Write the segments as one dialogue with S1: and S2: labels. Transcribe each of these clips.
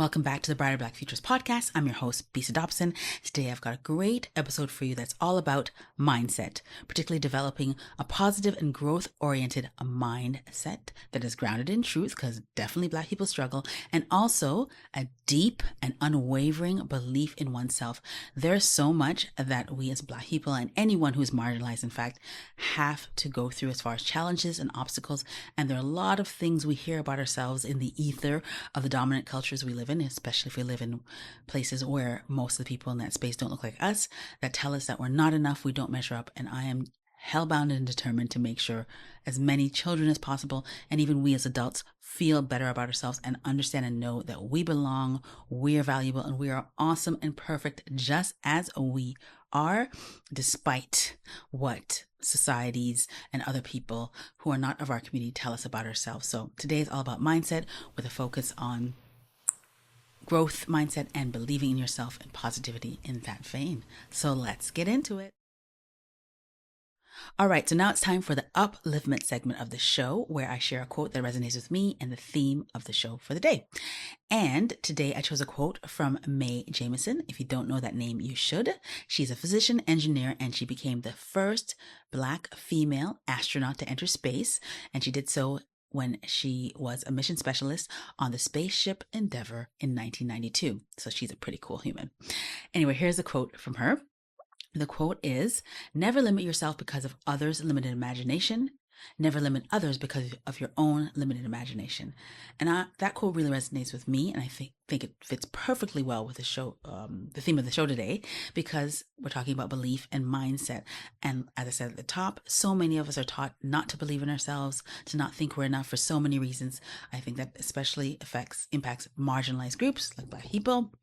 S1: Welcome back to the Brighter Black Futures podcast. I'm your host, Bisa. Today I've got a great episode for you that's all about mindset, particularly developing a positive and growth-oriented mindset that is grounded in truth, because definitely Black people struggle, and also a deep and unwavering belief in oneself. There's so much that we as Black people and anyone who's marginalized, in fact, have to go through as far as challenges and obstacles. And there are a lot of things we hear about ourselves in the ether of the dominant cultures we live in, especially if we live in places where most of the people in that space don't look like us, that tell us that we're not enough, we don't measure up. And I am hellbound and determined to make sure as many children as possible, and even we as adults, feel better about ourselves and understand and know that we belong, we are valuable, and we are awesome and perfect just as we are, despite what societies and other people who are not of our community tell us about ourselves. So today is all about mindset with a focus on growth mindset and believing in yourself and positivity in that vein. So let's get into it. All right, so now it's time for the upliftment segment of the show, where I share a quote that resonates with me and the theme of the show for the day. And today I chose a quote from Mae Jemison. If you don't know that name, you should. She's a physician engineer, and she became the first Black female astronaut to enter space. And she did so when she was a mission specialist on the spaceship Endeavour in 1992. So she's a pretty cool human. Anyway, here's a quote from her. The quote is, "Never limit yourself because of others' limited imagination. Never limit others because of your own limited imagination." And that quote really resonates with me, and I think it fits perfectly well with the show, the theme of the show today, because we're talking about belief and mindset. And as I said at the top, so many of us are taught not to believe in ourselves, to not think we're enough for so many reasons. I think that especially impacts marginalized groups like Black people.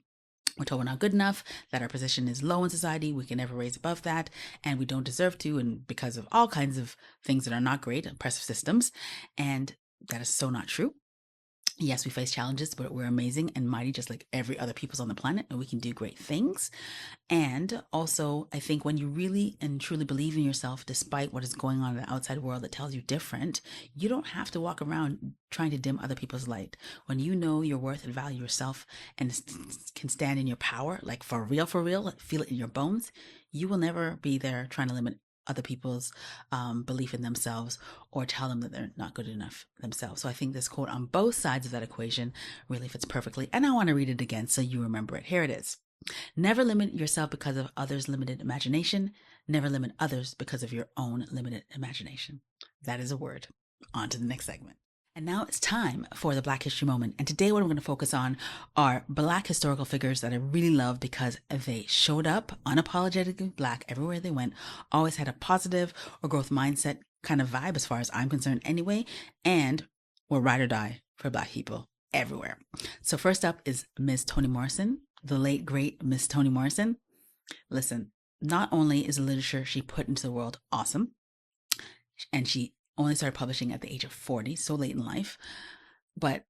S1: We're told we're not good enough, that our position is low in society, we can never raise above that, and we don't deserve to, and because of all kinds of things that are not great, oppressive systems. And that is so not true. Yes, we face challenges, but we're amazing and mighty, just like every other people's on the planet, and we can do great things. And also, I think when you really and truly believe in yourself, despite what is going on in the outside world that tells you different, you don't have to walk around trying to dim other people's light. When you know your worth and value yourself and can stand in your power, like for real, feel it in your bones, you will never be there trying to limit other people's belief in themselves or tell them that they're not good enough themselves. So I think this quote on both sides of that equation really fits perfectly. And I want to read it again so you remember it. Here it is. "Never limit yourself because of others' limited imagination. Never limit others because of your own limited imagination." That is a word. On to the next segment. And now it's time for the Black History Moment. And today what I'm going to focus on are Black historical figures that I really love because they showed up unapologetically Black everywhere they went, always had a positive or growth mindset kind of vibe as far as I'm concerned anyway, and were ride or die for Black people everywhere. So first up is Miss Toni Morrison, the late, great Miss Toni Morrison. Listen, not only is the literature she put into the world awesome, and she only started publishing at the age of 40, so late in life, but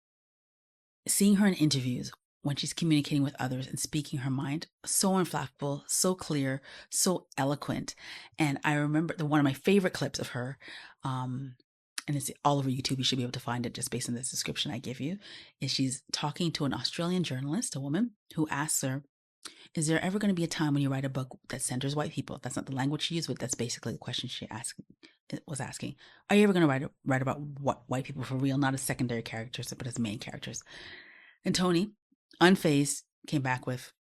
S1: seeing her in interviews when she's communicating with others and speaking her mind, so inflammable, so clear, so eloquent. And I remember one of my favorite clips of her, and it's all over YouTube, you should be able to find it just based on this description I give you, is she's talking to an Australian journalist, a woman, who asks her, "Is there ever going to be a time when you write a book that centers white people?" That's not the language she used, but that's basically the question she was asking. "Are you ever going to write about what white people for real, not as secondary characters, but as main characters?" And Toni, unfazed, came back with,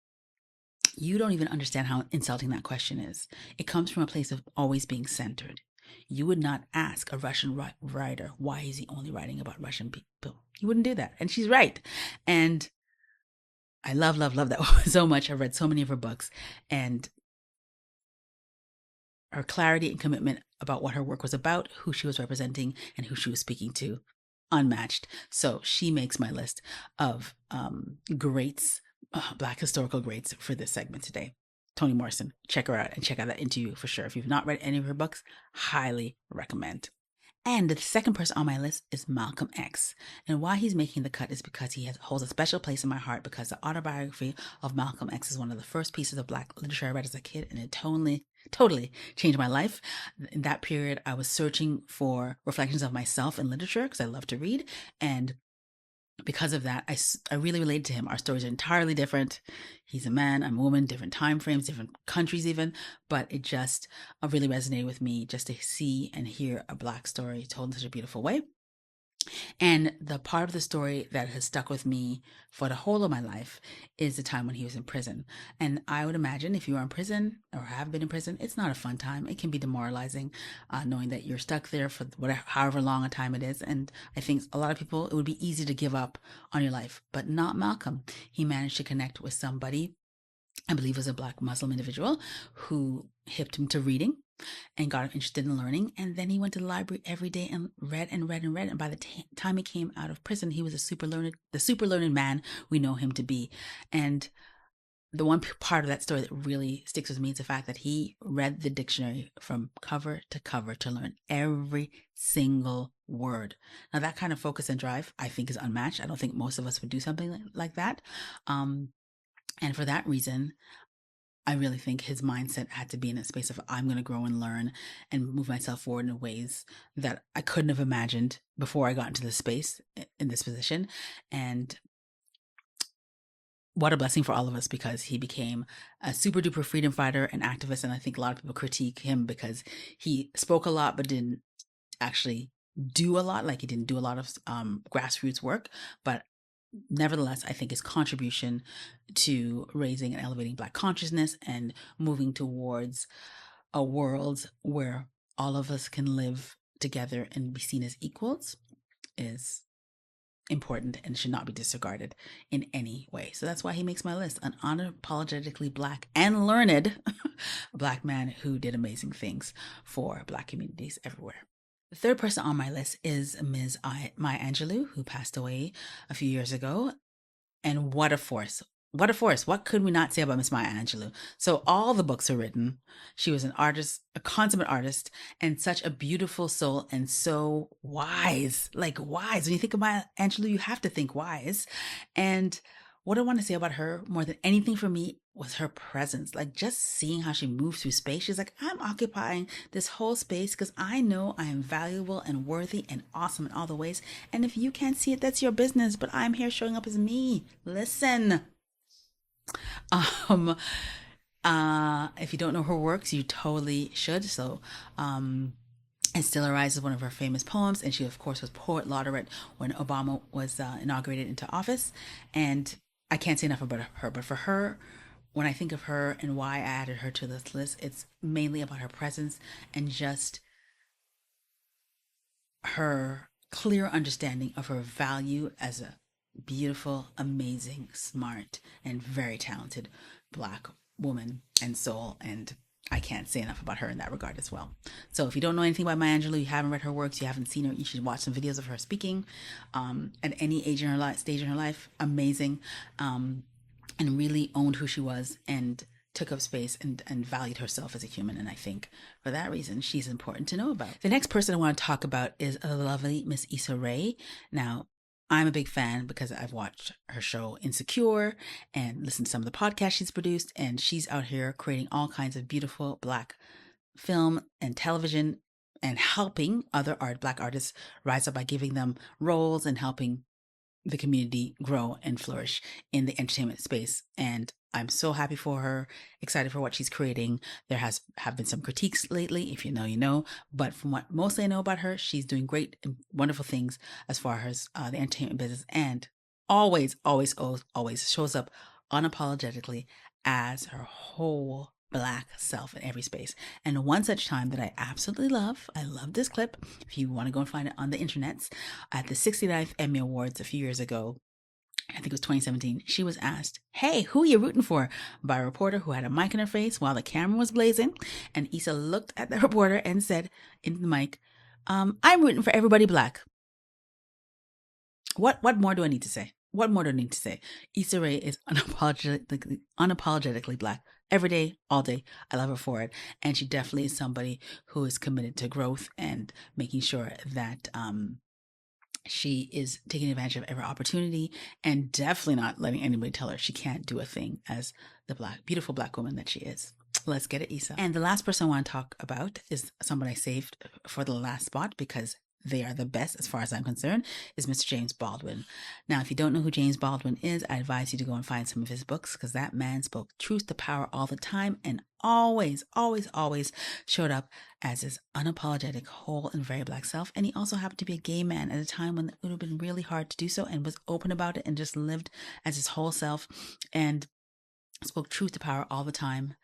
S1: "You don't even understand how insulting that question is. It comes from a place of always being centered. You would not ask a Russian writer, why is he only writing about Russian people? You wouldn't do that." And she's right. And I love that so much. I've read so many of her books, and her clarity and commitment about what her work was about, who she was representing, and who she was speaking to, unmatched. So she makes my list of greats, Black historical greats for this segment today. Toni Morrison, check her out and check out that interview for sure. If you've not read any of her books, highly recommend. And the second person on my list is Malcolm X. And why he's making the cut is because he holds a special place in my heart, because the autobiography of Malcolm X is one of the first pieces of Black literature I read as a kid, and it totally changed my life. In that period, I was searching for reflections of myself in literature because I love to read. And because of that, I really related to him. Our stories are entirely different. He's a man, I'm a woman, different time frames, different countries even, but it just really resonated with me just to see and hear a Black story told in such a beautiful way. And the part of the story that has stuck with me for the whole of my life is the time when he was in prison. And I would imagine if you are in prison or have been in prison, it's not a fun time. It can be demoralizing, knowing that you're stuck there for whatever, however long a time it is. And I think a lot of people, it would be easy to give up on your life, but not Malcolm. He managed to connect with somebody, I believe was a Black Muslim individual, who hipped him to reading and got him interested in learning. And then he went to the library every day and read and read and read. And by the time he came out of prison, he was the super learned man we know him to be. And the one part of that story that really sticks with me is the fact that he read the dictionary from cover to cover to learn every single word. Now, that kind of focus and drive, I think, is unmatched. I don't think most of us would do something like that. And for that reason, I really think his mindset had to be in a space of I'm going to grow and learn and move myself forward in ways that I couldn't have imagined before I got into this space in this position. And what a blessing for all of us, because he became a super duper freedom fighter and activist. And I think a lot of people critique him because he spoke a lot but didn't actually do a lot. Like he didn't do a lot of grassroots work. But nevertheless, I think his contribution to raising and elevating Black consciousness and moving towards a world where all of us can live together and be seen as equals is important and should not be disregarded in any way. So that's why he makes my list. An unapologetically Black and learned Black man who did amazing things for Black communities everywhere. The third person on my list is Ms. Maya Angelou, who passed away a few years ago. And what a force. What a force. What could we not say about Miss Maya Angelou? So all the books are written. She was an artist, a consummate artist, and such a beautiful soul and so wise. Like wise. When you think of Maya Angelou, you have to think wise. And what I want to say about her more than anything for me was her presence. Like just seeing how she moves through space. She's like, I'm occupying this whole space because I know I am valuable and worthy and awesome in all the ways. And if you can't see it, that's your business. But I'm here showing up as me. Listen. Um, if you don't know her works, you totally should. So, It Still Arises, one of her famous poems, and she, of course, was poet laureate when Obama was inaugurated into office. And I can't say enough about her, but for her, when I think of her and why I added her to this list, it's mainly about her presence and just her clear understanding of her value as a beautiful, amazing, smart, and very talented Black woman and soul. And I can't say enough about her in that regard as well. So if you don't know anything about Maya Angelou, you haven't read her works, you haven't seen her, you should watch some videos of her speaking at any age in her life, stage in her life. Amazing. And really owned who she was and took up space and valued herself as a human. And I think for that reason, she's important to know about. The next person I want to talk about is a lovely Miss Issa Rae. Now, I'm a big fan because I've watched her show Insecure and listened to some of the podcasts she's produced. And she's out here creating all kinds of beautiful Black film and television and helping other Black artists rise up by giving them roles and helping the community grow and flourish in the entertainment space. And I'm so happy for her, excited for what she's creating. There have been some critiques lately. If you know, you know. But from what mostly I know about her, she's doing great and wonderful things as far as the entertainment business, and always, always, always, always shows up unapologetically as her whole Black self in every space. And one such time that I absolutely love, I love this clip. If you want to go and find it on the internets, at the 69th Emmy Awards a few years ago, I think it was 2017, she was asked, "Hey, who are you rooting for?" by a reporter who had a mic in her face while the camera was blazing. And Issa looked at the reporter and said into the mic, I'm rooting for everybody Black. What more do I need to say? What more do I need to say? Issa Rae is unapologetically Black every day, all day. I love her for it. And she definitely is somebody who is committed to growth and making sure that she is taking advantage of every opportunity and definitely not letting anybody tell her she can't do a thing as the beautiful Black woman that she is. Let's get it, Issa. And the last person I want to talk about is someone I saved for the last spot because they are the best as far as I'm concerned, is Mr. James Baldwin. Now, if you don't know who James Baldwin is, I advise you to go and find some of his books because that man spoke truth to power all the time and always, always, always showed up as his unapologetic, whole, and very Black self. And he also happened to be a gay man at a time when it would have been really hard to do so, and was open about it and just lived as his whole self and spoke truth to power all the time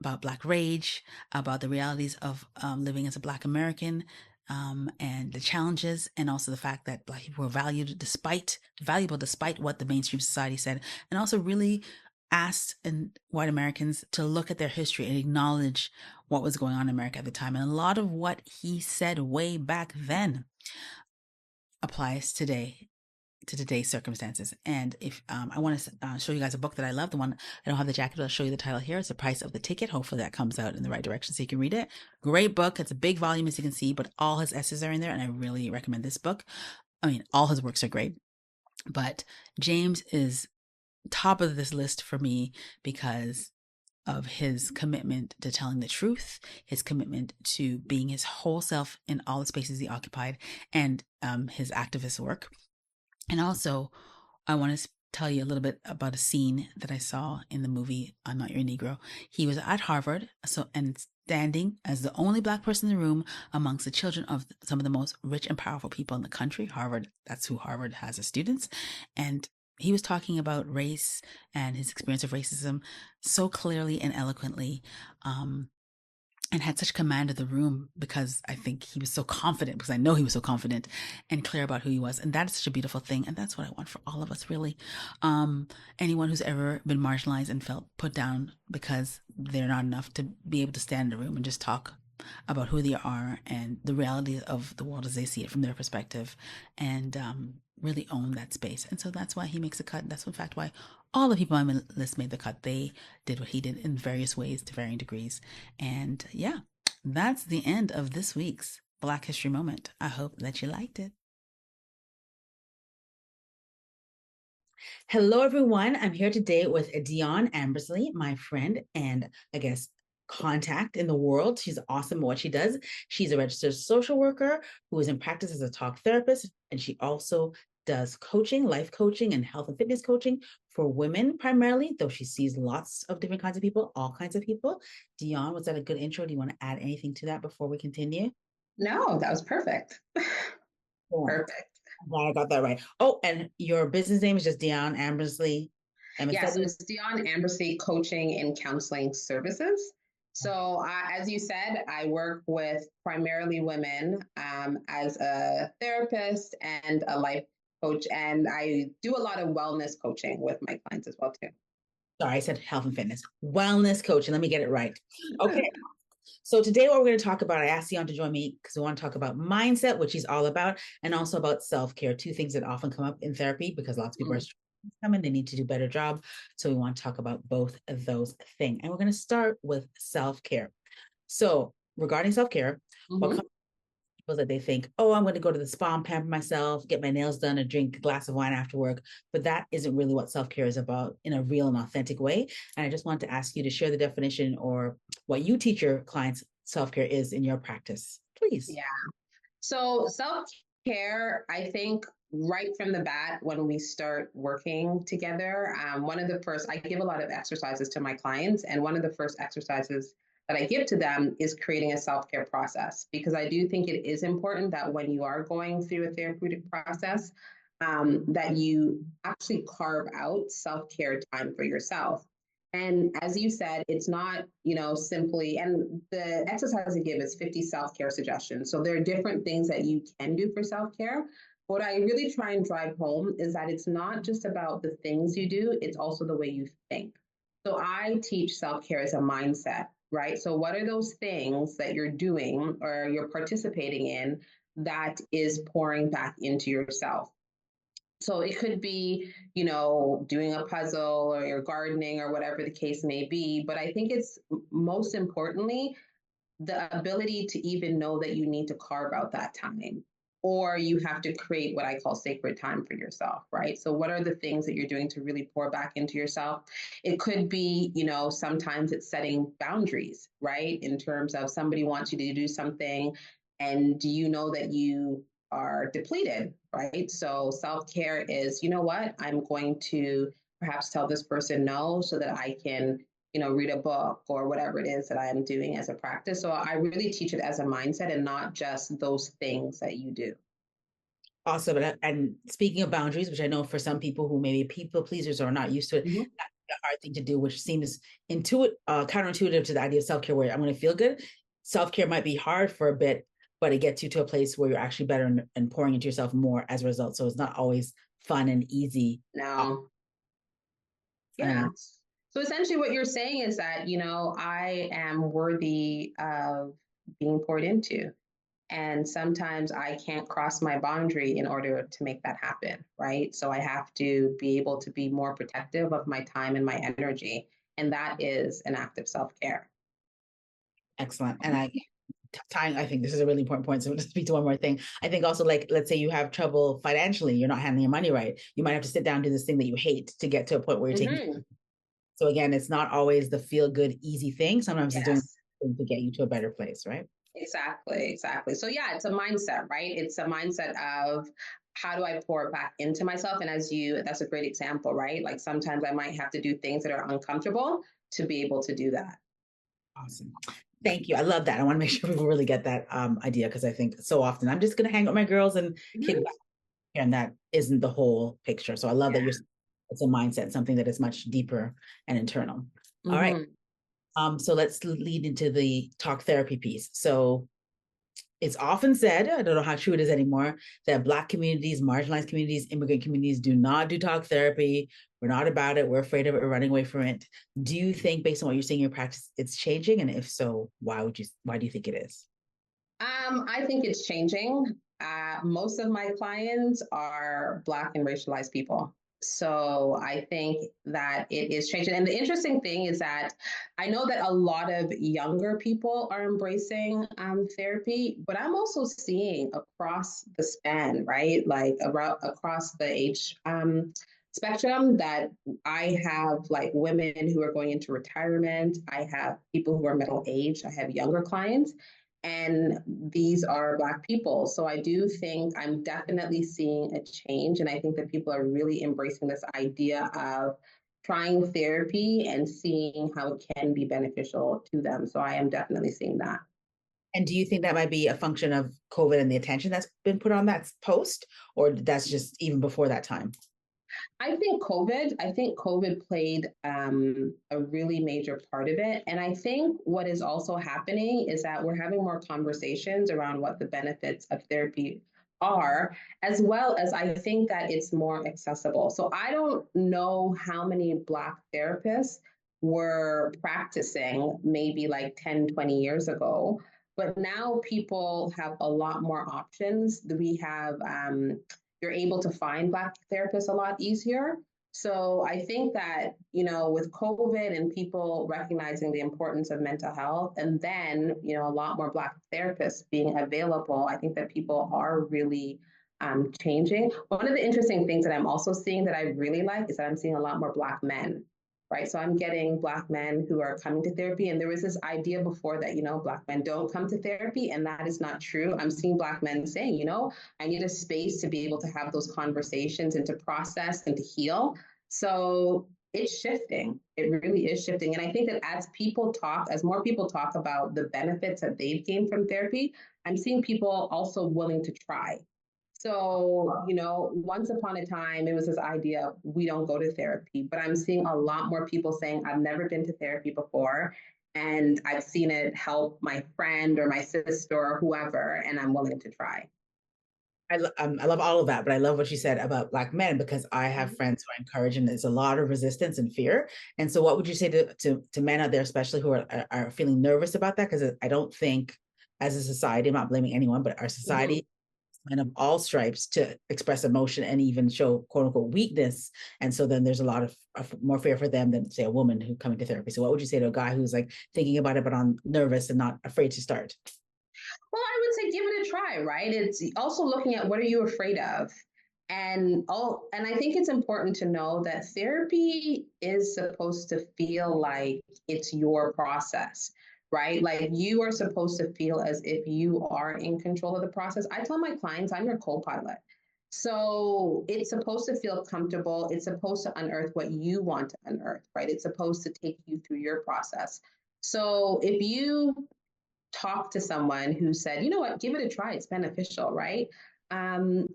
S1: about Black rage, about the realities of living as a Black American, and the challenges, and also the fact that Black people were valuable despite what the mainstream society said, and also really asked white Americans to look at their history and acknowledge what was going on in America at the time. And a lot of what he said way back then applies today to today's circumstances. And if I want to show you guys a book that I love, the one I don't have the jacket, but I'll show you the title here. It's The Price of the Ticket. Hopefully that comes out in the right direction so you can read it. Great book. It's a big volume, as you can see, but all his essays are in there, and I really recommend this book. I mean, all his works are great, but James is top of this list for me because of his commitment to telling the truth, his commitment to being his whole self in all the spaces he occupied, and his activist work. And also, I want to tell you a little bit about a scene that I saw in the movie I'm Not Your Negro. He was at Harvard, and standing as the only Black person in the room amongst the children of some of the most rich and powerful people in the country. Harvard, that's who Harvard has as students. And he was talking about race and his experience of racism so clearly and eloquently. And had such command of the room because I think he was so confident, because I know he was so confident and clear about who he was. And that is such a beautiful thing. And that's what I want for all of us, really. Anyone who's ever been marginalized and felt put down because they're not enough to be able to stand in a room and just talk about who they are and the reality of the world as they see it from their perspective, and really own that space. And so that's why he makes a cut. That's in fact why all the people on my list made the cut. They did what he did in various ways to varying degrees. And yeah, that's the end of this week's Black History Moment. I hope that you liked it. Hello, everyone. I'm here today with Deon Ambersley, my friend and I guess contact in the world. She's awesome at what she does. She's a registered social worker who is in practice as a talk therapist, and she also does coaching, life coaching, and health and fitness coaching for women primarily, though she sees lots of different kinds of people, all kinds of people. Deon, was that a good intro? Do you want to add anything to that before we continue?
S2: No, that was perfect. Perfect.
S1: I'm glad I got that right. Oh, and your business name is just Deon Ambersley,
S2: Yeah, so
S1: MSW?
S2: it's Deon Ambersley Coaching and Counseling Services. So, as you said, I work with primarily women as a therapist and a life coach, and I do a lot of wellness coaching with my clients as well too.
S1: Sorry, I said health and fitness. Wellness coaching. Let me get it right. Okay. So today what we're going to talk about, I asked Sion to join me because we want to talk about mindset, which he's all about, and also about self-care, two things that often come up in therapy because lots of people are coming, they need to do a better job. So we want to talk about both of those things. And we're going to start with self-care. So regarding self-care, what comes people that they think, oh, I'm going to go to the spa and pamper myself, get my nails done, and drink a glass of wine after work. But that isn't really what self-care is about in a real and authentic way. And I just want to ask you to share the definition or what you teach your clients self-care is in your practice, please.
S2: Yeah. So self-care, I think right from the bat, when we start working together, one of the first, I give a lot of exercises to my clients, and one of the first exercises that I give to them is creating a self-care process, because I do think it is important that when you are going through a therapeutic process, that you actually carve out self-care time for yourself. And as you said, it's not, simply, and the exercise I give is 50 self-care suggestions. So there are different things that you can do for self-care. What I really try and drive home is that it's not just about the things you do, it's also the way you think. So I teach self-care as a mindset, right? So what are those things that you're doing or you're participating in that is pouring back into yourself? So it could be, doing a puzzle or you're gardening or whatever the case may be. But I think it's most importantly the ability to even know that you need to carve out that time, or you have to create what I call sacred time for yourself, right? So what are the things that you're doing to really pour back into yourself? It could be, sometimes it's setting boundaries, right? In terms of somebody wants you to do something and do you know that you are depleted, right? So self-care is, you know what, I'm going to perhaps tell this person no so that I can, read a book or whatever it is that I am doing as a practice. So I really teach it as a mindset and not just those things that you do.
S1: Awesome. And speaking of boundaries, which I know for some people who maybe people pleasers or are not used to it,
S2: Mhm.
S1: that's a hard thing to do, which seems counterintuitive to the idea of self-care where I'm going to feel good. Self-care might be hard for a bit, but it gets you to a place where you're actually better and pouring into yourself more as a result. So it's not always fun and easy.
S2: Now, yeah.
S1: And
S2: So essentially, what you're saying is that, I am worthy of being poured into. And sometimes I can't cross my boundary in order to make that happen, right? So I have to be able to be more protective of my time and my energy. And that is an act of self care.
S1: excellent. And tying, I think this is a really important point. So to speak to one more thing, I think also like, let's say you have trouble financially, you're not handling your money right. You might have to sit down and do this thing that you hate to get to a point where you're taking.
S2: Mm-hmm.
S1: So again, it's not always the feel good, easy thing. Sometimes it's doing
S2: Yes.
S1: things to get you to a better place, right?
S2: Exactly, exactly. So yeah, it's a mindset, right? It's a mindset of how do I pour back into myself? And that's a great example, right? Like sometimes I might have to do things that are uncomfortable to be able to do that.
S1: Awesome. Thank you. I love that. I want to make sure people really get that idea because I think so often I'm just going to hang out with my girls and kick
S2: Mhm.
S1: back, and that isn't the whole picture. So I love that
S2: Yeah.
S1: you're. It's a mindset, something that is much deeper and internal. All right.
S2: Mm-hmm.
S1: So let's lead into the talk therapy piece. So it's often said, I don't know how true it is anymore, that Black communities, marginalized communities, immigrant communities do not do talk therapy. We're not about it. We're afraid of it. We're running away from it. Do you think, based on what you're seeing in your practice, it's changing? And if so, why do you think it is?
S2: I think it's changing. Most of my clients are Black and racialized people. So I think that it is changing. And the interesting thing is that I know that a lot of younger people are embracing therapy, but I'm also seeing across the span, right? Like around, across the age spectrum, that I have like women who are going into retirement. I have people who are middle aged. I have younger clients, and these are Black people. So I do think I'm definitely seeing a change. And I think that people are really embracing this idea of trying therapy and seeing how it can be beneficial to them. So I am definitely seeing that.
S1: And do you think that might be a function of COVID and the attention that's been put on that post, or that's just even before that time?
S2: I think COVID played a really major part of it. And I think what is also happening is that we're having more conversations around what the benefits of therapy are, as well as I think that it's more accessible. So I don't know how many Black therapists were practicing maybe like 10, 20 years ago. But now people have a lot more options. We have you're able to find Black therapists a lot easier. So I think that, with COVID and people recognizing the importance of mental health, and then, a lot more Black therapists being available, I think that people are really changing. One of the interesting things that I'm also seeing that I really like is that I'm seeing a lot more Black men, right? So I'm getting Black men who are coming to therapy. And there was this idea before that, Black men don't come to therapy. And that is not true. I'm seeing Black men saying, I need a space to be able to have those conversations and to process and to heal. So it's shifting. It really is shifting. And I think that as more people talk about the benefits that they've gained from therapy, I'm seeing people also willing to try. So, once upon a time, it was this idea of we don't go to therapy, but I'm seeing a lot more people saying, I've never been to therapy before, and I've seen it help my friend or my sister or whoever, and I'm willing to try.
S1: I love all of that, but I love what you said about Black men because I have friends who I encourage, and there's a lot of resistance and fear. And so, what would you say to men out there, especially who are feeling nervous about that? Because I don't think, as a society, I'm not blaming anyone, but our
S2: Mm-hmm.
S1: society, men of all stripes, to express emotion and even show quote unquote weakness. And so then there's a lot of more fear for them than say a woman who coming to therapy. So, what would you say to a guy who's like thinking about it but on nervous and not afraid to start?
S2: Well, I would say give it a try, right? It's also looking at what are you afraid of? And I think it's important to know that therapy is supposed to feel like it's your process, right? Like you are supposed to feel as if you are in control of the process. I tell my clients, I'm your co-pilot. So it's supposed to feel comfortable. It's supposed to unearth what you want to unearth, right? It's supposed to take you through your process. So if you talk to someone who said, you know what, give it a try, it's beneficial, right?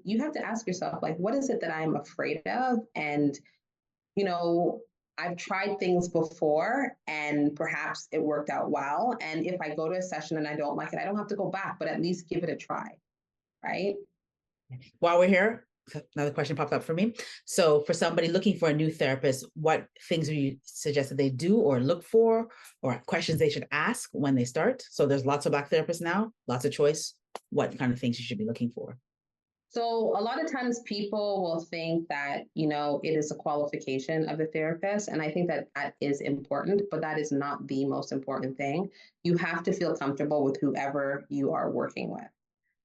S2: You have to ask yourself, like, what is it that I'm afraid of? And, you know, I've tried things before and perhaps it worked out well. And if I go to a session and I don't like it, I don't have to go back, but at least give it a try, right?
S1: While we're here, another question popped up for me. So for somebody looking for a new therapist, what things would you suggest that they do or look for, or questions they should ask when they start? So there's lots of Black therapists now, lots of choice. What kind of things you should be looking for?
S2: So a lot of times people will think that, you know, it is a qualification of the therapist. And I think that that is important, but that is not the most important thing. You have to feel comfortable with whoever you are working with.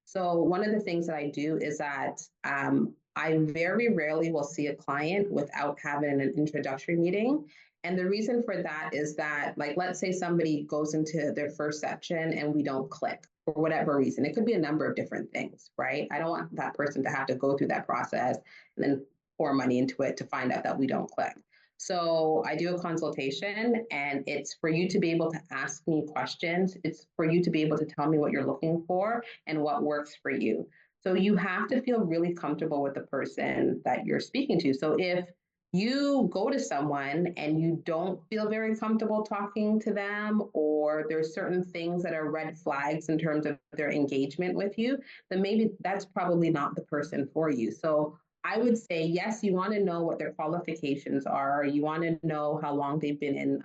S2: So one of the things that I do is that I very rarely will see a client without having an introductory meeting. And the reason for that is that, like, let's say somebody goes into their first session and we don't click for whatever reason. It could be a number of different things, right? I don't want that person to have to go through that process and then pour money into it to find out that we don't click. So I do a consultation and it's for you to be able to ask me questions. It's for you to be able to tell me what you're looking for and what works for you. So you have to feel really comfortable with the person that you're speaking to. So if you go to someone and you don't feel very comfortable talking to them, or there's certain things that are red flags in terms of their engagement with you, then maybe that's probably not the person for you. So I would say, yes, you want to know what their qualifications are. You want to know how long they've been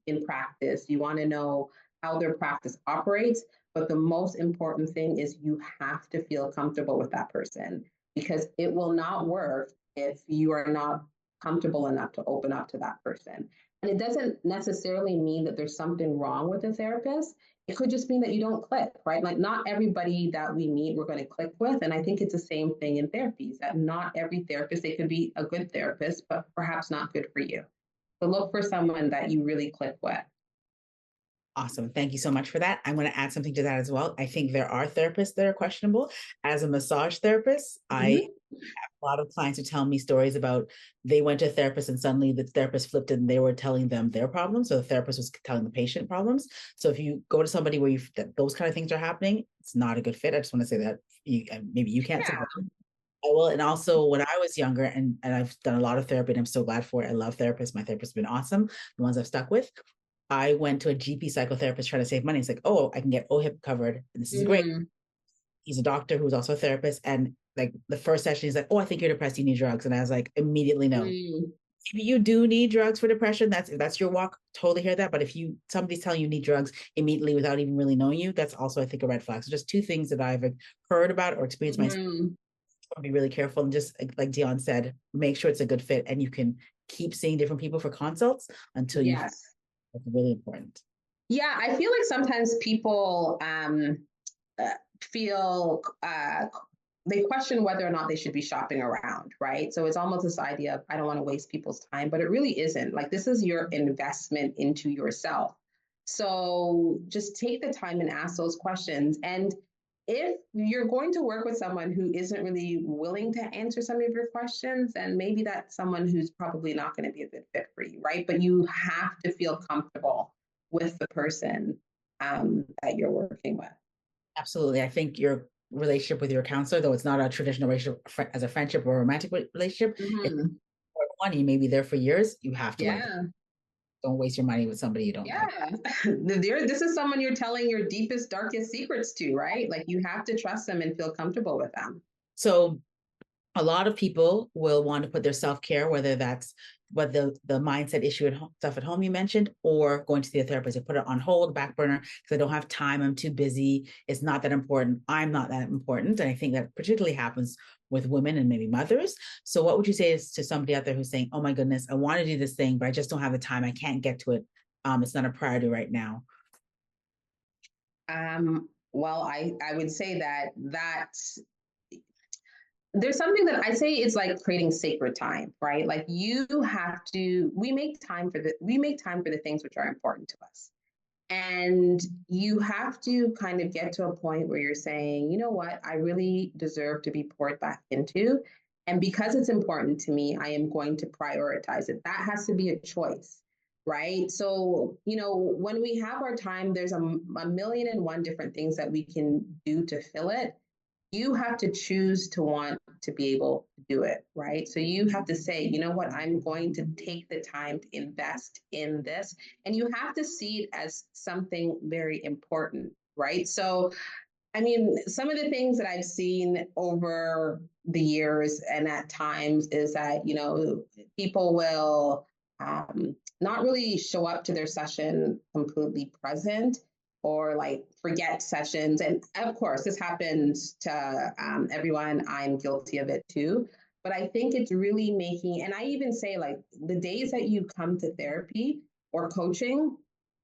S2: in practice. You want to know how their practice operates. But the most important thing is you have to feel comfortable with that person, because it will not work if you are not comfortable enough to open up to that person. And it doesn't necessarily mean that there's something wrong with the therapist. It could just mean that you don't click, right? Like not everybody that we meet we're going to click with. And I think it's the same thing in therapies, that not every therapist, they could be a good therapist, but perhaps not good for you. So look for someone that you really click with.
S1: Awesome. Thank you so much for that. I'm going to add something to that as well. I think there are therapists that are questionable. As a massage therapist, I
S2: Mm-hmm.
S1: have a lot of clients who tell me stories about they went to a therapist and suddenly the therapist flipped and they were telling them their problems. So the therapist was telling the patient problems. So if you go to somebody where those kind of things are happening, it's not a good fit. I just want to say that maybe you can't say
S2: Yeah.
S1: that. I will. And also when I was younger, and I've done a lot of therapy and I'm so glad for it. I love therapists. My therapist has been awesome. The ones I've stuck with. I went to a GP psychotherapist trying to save money. It's like, oh, I can get OHIP covered. And this is great.
S2: Mm-hmm.
S1: He's a doctor who's also a therapist. And like the first session, he's like, oh, I think you're depressed. You need drugs. And I was like, immediately no.
S2: Mm-hmm.
S1: Maybe you do need drugs for depression. That's your walk. Totally hear that. But if somebody's telling you need drugs immediately without even really knowing you, that's also, I think, a red flag. So just two things that I've heard about or experienced myself.
S2: Mm-hmm.
S1: Be really careful and just like Deon said, make sure it's a good fit and you can keep seeing different people for consults until you.
S2: Yes.
S1: It's really important.
S2: Yeah, I feel like sometimes people uh, feel they question whether or not they should be shopping around, right? So it's almost this idea of I don't want to waste people's time, but it really isn't. Like this is your investment into yourself. So just take the time and ask those questions. And if you're going to work with someone who isn't really willing to answer some of your questions, then maybe that's someone who's probably not going to be a good fit for you, right? But you have to feel comfortable with the person that you're working with.
S1: Absolutely. I think your relationship with your counselor, though it's not a traditional relationship as a friendship or a romantic relationship, it's
S2: Mm-hmm.
S1: one, you may be there for years. You have to love them.
S2: Yeah.
S1: Don't waste your money with somebody you don't like.
S2: Yeah. This is someone you're telling your deepest, darkest secrets to, right? Like you have to trust them and feel comfortable with them.
S1: So a lot of people will want to put their self-care, whether that's what the mindset issue at home, stuff at home you mentioned, or going to see a therapist. They put it on hold, back burner, because I don't have time, I'm too busy, it's not that important, I'm not that important. And I think that particularly happens with women and maybe mothers. So what would you say is to somebody out there who's saying, oh my goodness, I want to do this thing, but I just don't have the time, I can't get to it. It's not a priority right now.
S2: Well, I would say that there's something that I say it's like creating sacred time, right? Like you have to, we make time for the things which are important to us. And you have to kind of get to a point where you're saying, you know what, I really deserve to be poured back into. And because it's important to me, I am going to prioritize it. That has to be a choice, right? So, when we have our time, there's a million and one different things that we can do to fill it. You have to choose to want to be able to do it, right? So you have to say, you know what, I'm going to take the time to invest in this. And you have to see it as something very important, right? So I mean, some of the things that I've seen over the years and at times is that, people will not really show up to their session completely present or like forget sessions. And of course, this happens to everyone. I'm guilty of it too. But I think it's really making, and I even say like the days that you come to therapy or coaching,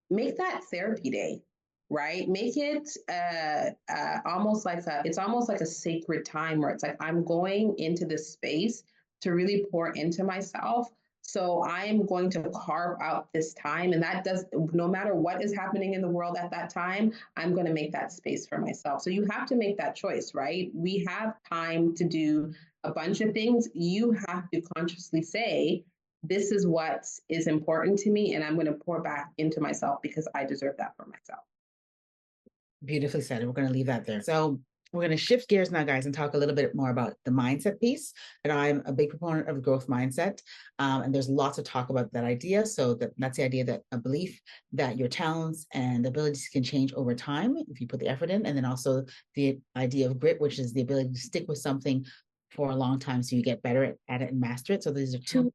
S2: make that therapy day, right? Make it it's almost like a sacred time where it's like I'm going into this space to really pour into myself. So I am going to carve out this time, and that does, no matter what is happening in the world at that time, I'm going to make that space for myself. So you have to make that choice, right? We have time to do a bunch of things. You have to consciously say, this is what is important to me, and I'm going to pour back into myself because I deserve that for myself.
S1: Beautifully said. And we're going to leave that there. So we're going to shift gears now, guys, and talk a little bit more about the mindset piece. And I'm a big proponent of growth mindset. And there's lots of talk about that idea. So that's the idea, that a belief that your talents and abilities can change over time if you put the effort in. And then also the idea of grit, which is the ability to stick with something for a long time so you get better at it and master it. So these are two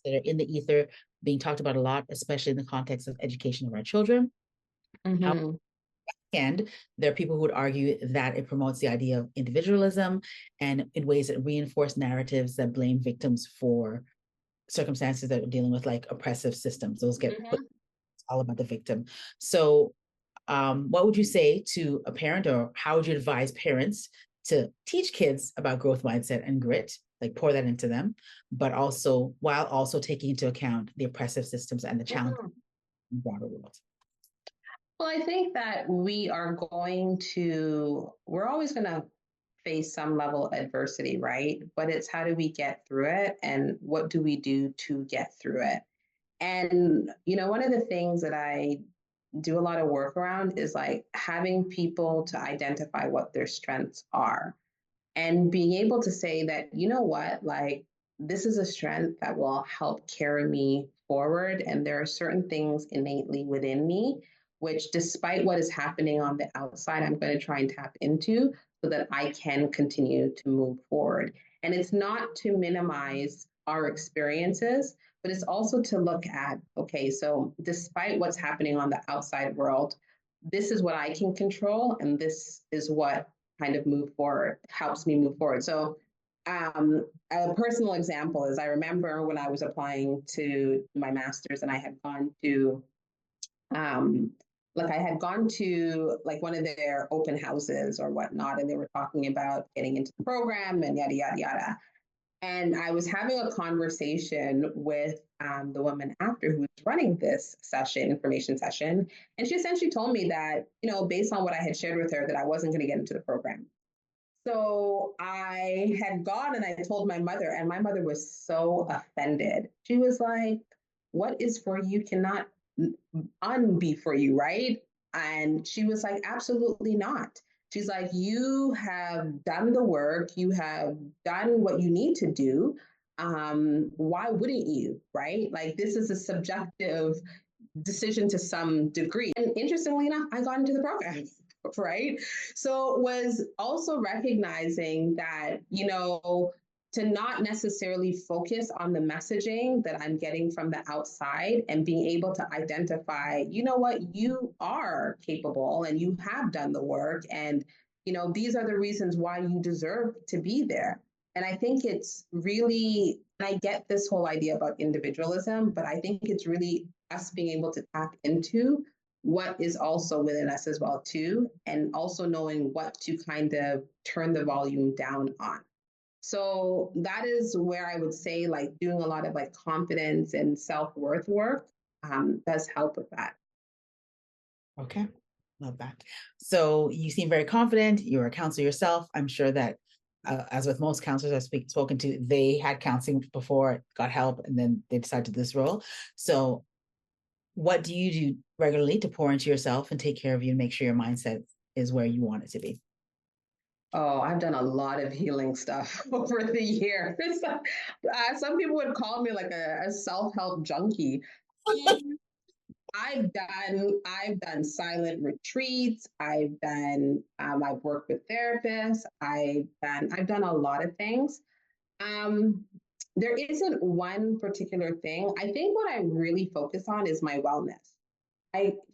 S1: that are in the ether being talked about a lot, especially in the context of education of our children.
S2: Mm-hmm.
S1: And there are people who would argue that it promotes the idea of individualism and in ways that reinforce narratives that blame victims for circumstances that are dealing with like oppressive systems. Those get put all about the victim. So what would you say to a parent, or how would you advise parents to teach kids about growth mindset and grit, like pour that into them, but also while also taking into account the oppressive systems and the challenges
S2: Mm-hmm.
S1: in the broader world?
S2: Well, I think that we're always going to face some level of adversity, right? But it's how do we get through it and what do we do to get through it? And, one of the things that I do a lot of work around is like having people to identify what their strengths are and being able to say that, you know what, like this is a strength that will help carry me forward. And there are certain things innately within me, which despite what is happening on the outside, I'm going to try and tap into so that I can continue to move forward. And it's not to minimize our experiences, but it's also to look at, okay, so despite what's happening on the outside world, this is what I can control, and this is what kind of move forward, helps me move forward. So a personal example is I remember when I was applying to my master's and I had gone to I had gone to like one of their open houses or whatnot, and they were talking about getting into the program and yada yada yada. And I was having a conversation with the woman after who was running this session, information session, and she essentially told me that, based on what I had shared with her, that I wasn't going to get into the program. So I had gone and I told my mother, and my mother was so offended. She was like, "What is for you cannot unbe for you, right?" And she was like, "Absolutely not." She's like, "You have done the work, you have done what you need to do. Why wouldn't you, right? Like, this is a subjective decision to some degree." And interestingly enough, I got into the program, right? So it was also recognizing that, to not necessarily focus on the messaging that I'm getting from the outside and being able to identify, you know what, you are capable and you have done the work. And, these are the reasons why you deserve to be there. And I think it's really, I get this whole idea about individualism, but I think it's really us being able to tap into what is also within us as well too, and also knowing what to kind of turn the volume down on. So that is where I would say like doing a lot of like confidence and self-worth work does help with that.
S1: Okay. Love that. So you seem very confident. You're a counselor yourself. I'm sure that, as with most counselors spoken to, they had counseling before, got help, and then they decided to do this role. So, what do you do regularly to pour into yourself and take care of you and make sure your mindset is where you want it to be?
S2: Oh, I've done a lot of healing stuff over the years. Some people would call me like a self-help junkie. Um, I've done silent retreats. I've worked with therapists. I've done a lot of things. Um, there isn't one particular thing. I think what I really focus on is my wellness.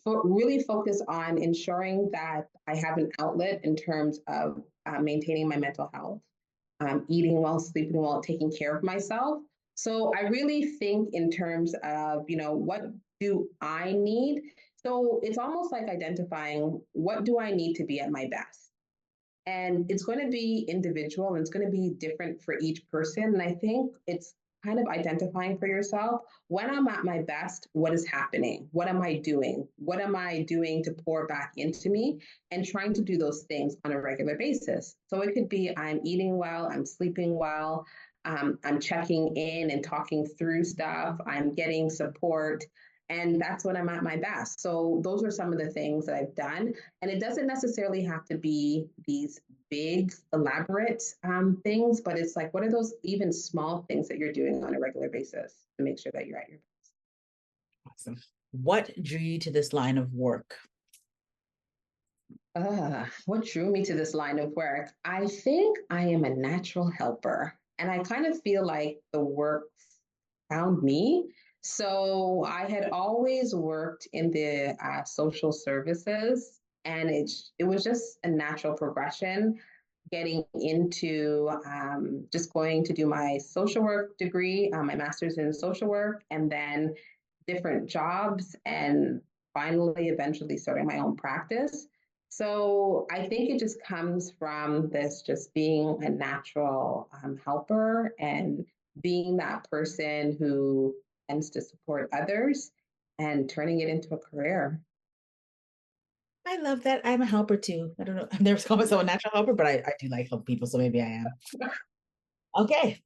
S2: Really focus on ensuring that I have an outlet in terms of maintaining my mental health, eating well, sleeping well, taking care of myself. So I really think in terms of, what do I need? So it's almost like identifying what do I need to be at my best, and it's going to be individual and it's going to be different for each person. And I think it's kind of identifying for yourself when I'm at my best, what is happening? What am I doing? What am I doing to pour back into me? And trying to do those things on a regular basis. So it could be I'm eating well, I'm sleeping well, I'm checking in and talking through stuff, I'm getting support. And that's when I'm at my best. So those are some of the things that I've done. And it doesn't necessarily have to be these big, elaborate things, but it's like, what are those even small things that you're doing on a regular basis to make sure that you're at your best?
S1: Awesome. What drew you to this line of work?
S2: What drew me to this line of work? I think I am a natural helper, and I kind of feel like the work found me. So I had always worked in the social services, and it was just a natural progression getting into just going to do my social work degree, my master's in social work, and then different jobs, and finally, eventually starting my own practice. So I think it just comes from this just being a natural helper and being that person who tends to support others and turning it into a career.
S1: I love that. I'm a helper too. I don't know. I've never called myself a natural helper, but I do like help people, so maybe I am. Okay.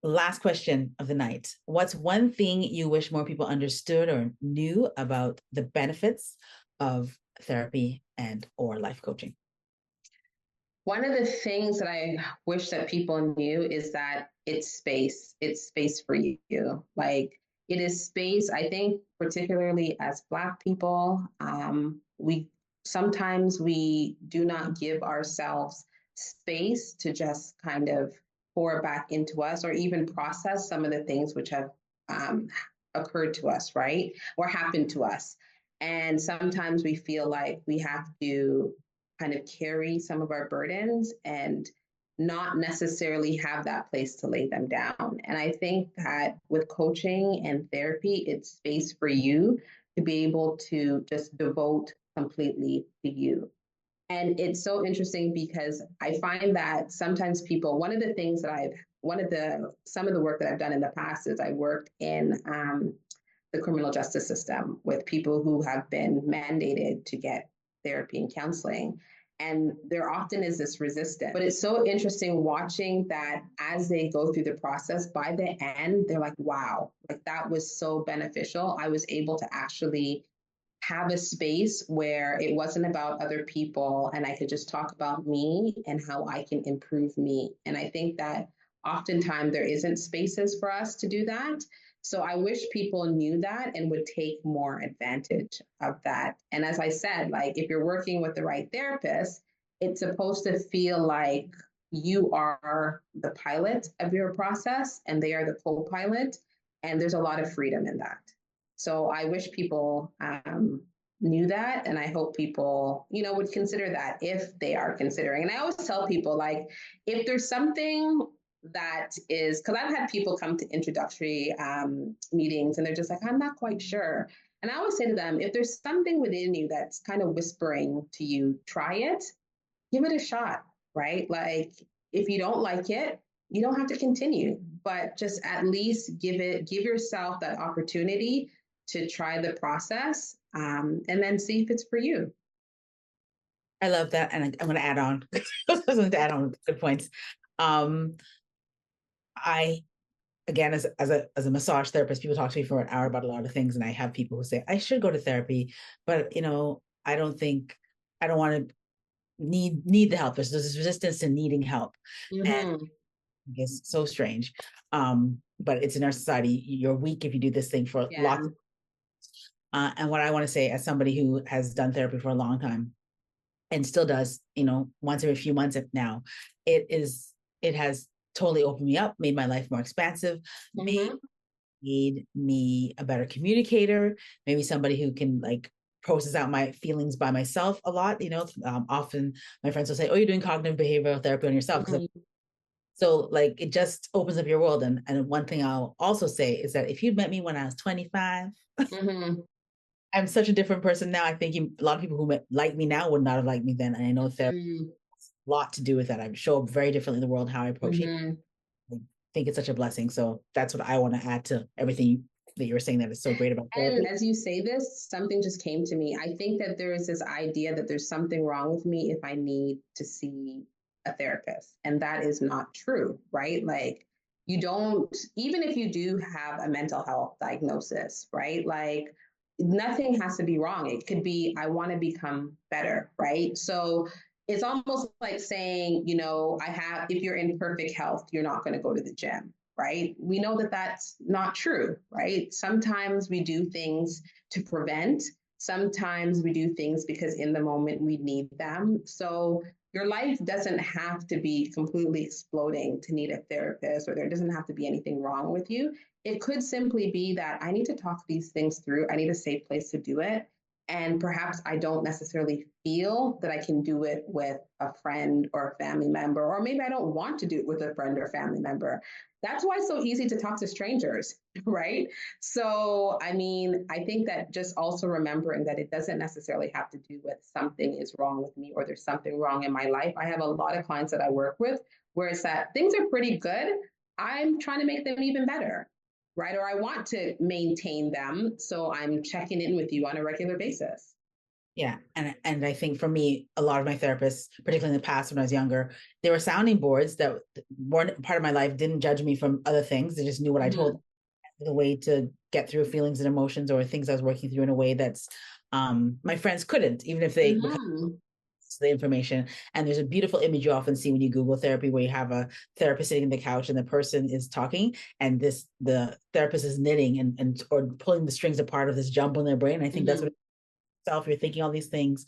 S1: Last question of the night. What's one thing you wish more people understood or knew about the benefits of therapy and or life coaching?
S2: One of the things that I wish that people knew is that it's space. It's space for you. Like it is space. I think, particularly as Black people, we sometimes we do not give ourselves space to just kind of pour back into us or even process some of the things which have um, occurred to us, right? Or happened to us. And sometimes we feel like we have to kind of carry some of our burdens and not necessarily have that place to lay them down. And I think that with coaching and therapy, it's space for you to be able to just devote completely to you. And it's so interesting because I find that sometimes people, some of the work that I've done in the past is I worked in the criminal justice system with people who have been mandated to get therapy and counseling. And there often is this resistance. But it's so interesting watching that as they go through the process, by the end, they're like, wow, like that was so beneficial. I was able to actually have a space where it wasn't about other people and I could just talk about me and how I can improve me. And I think that oftentimes there isn't spaces for us to do that. So I wish people knew that and would take more advantage of that. And as I said, like if you're working with the right therapist, it's supposed to feel like you are the pilot of your process and they are the co-pilot. And there's a lot of freedom in that. So I wish people knew that, and I hope people, would consider that if they are considering. And I always tell people, like, if there's something that is, because I've had people come to introductory meetings, and they're just like, I'm not quite sure. And I always say to them, if there's something within you that's kind of whispering to you, try it, give it a shot, right? Like, if you don't like it, you don't have to continue, but just at least give yourself that opportunity to try the process and then see if it's for you.
S1: I love that. And I'm going to add on. I was going to add on good points. Um, I again, as a massage therapist, people talk to me for an hour about a lot of things, and I have people who say I should go to therapy, but I don't think I don't want to need the help. There's this resistance to needing help, and
S2: Mm-hmm.
S1: it's so strange. But it's in our society. You're weak if you do this thing for
S2: Yeah.
S1: lots. And what I want to say, as somebody who has done therapy for a long time and still does, once every few months now, it has totally opened me up, made my life more expansive,
S2: Mm-hmm.
S1: made me a better communicator, maybe somebody who can like process out my feelings by myself a lot. Often my friends will say, "Oh, you're doing cognitive behavioral therapy on yourself," because
S2: Mm-hmm.
S1: so like it just opens up your world. And one thing I'll also say is that if you'd met me when I was 25,
S2: Mm-hmm.
S1: I'm such a different person now. I think a lot of people who like me now would not have liked me then. And I know therapy has a lot to do with that. I show up very differently in the world, how I approach it.
S2: Mm-hmm.
S1: I think it's such a blessing. So that's what I want to add to everything that you were saying that is so great about
S2: And
S1: therapy.
S2: as you say this, something just came to me. I think that there is this idea that there's something wrong with me if I need to see a therapist. And that is not true, right? Like, you don't, even if you do have a mental health diagnosis, right? Like, nothing has to be wrong. It could be, I want to become better, right? So, it's almost like saying, if you're in perfect health, you're not going to go to the gym, right? We know that that's not true, right? Sometimes we do things to prevent, sometimes we do things because in the moment we need them. So your life doesn't have to be completely exploding to need a therapist, or there doesn't have to be anything wrong with you. It could simply be that I need to talk these things through. I need a safe place to do it. And perhaps I don't necessarily feel that I can do it with a friend or a family member, or maybe I don't want to do it with a friend or family member. That's why it's so easy to talk to strangers, right? So, I mean, I think that just also remembering that it doesn't necessarily have to do with something is wrong with me or there's something wrong in my life. I have a lot of clients that I work with where it's that things are pretty good. I'm trying to make them even better, right? Or I want to maintain them. So I'm checking in with you on a regular basis.
S1: Yeah. And I think for me, a lot of my therapists, particularly in the past when I was younger, they were sounding boards that weren't part of my life, didn't judge me from other things. They just knew what I told
S2: Mm-hmm.
S1: them, the way to get through feelings and emotions or things I was working through in a way that's my friends couldn't, even if they would
S2: Mm-hmm.
S1: the information. And there's a beautiful image you often see when you Google therapy where you have a therapist sitting on the couch and the person is talking and the therapist is knitting and or pulling the strings apart of this jumble in their brain. I think that's
S2: Mm-hmm.
S1: what itself, you're thinking all these things,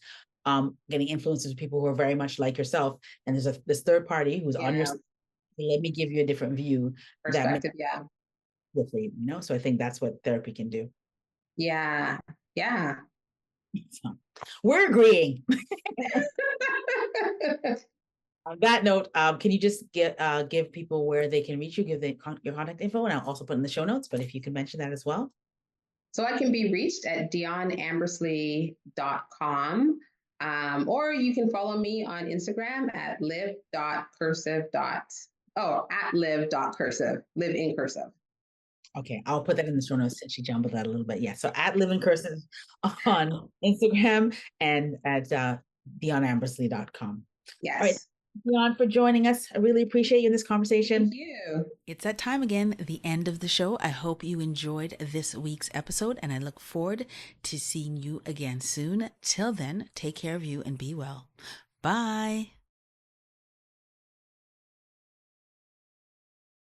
S1: getting influences of people who are very much like yourself. And there's this third party who's on your
S2: Yeah.
S1: side. Let me give you a different view that makes
S2: Perspective. Yeah.
S1: it for you. So I think that's what therapy can do.
S2: Yeah. Yeah.
S1: So we're agreeing. On that note, can you just give people where they can reach you, give your contact info, and I'll also put in the show notes. But if you could mention that as well.
S2: So I can be reached at deonambersley.com. Or you can follow me on Instagram at live.cursive. At live.cursive, live in cursive.
S1: Okay, I'll put that in the show notes since she jumbled that a little bit. Yeah, so at Live in Cursive on Instagram and at deonambersley.com. All right,
S2: Yes.
S1: Deon, for joining us. I really appreciate you in this
S2: Thank
S1: conversation.
S2: you.
S1: It's that time again, the end of the show. I hope you enjoyed this week's episode, and I look forward to seeing you again soon. Till then, take care of you and be well. Bye.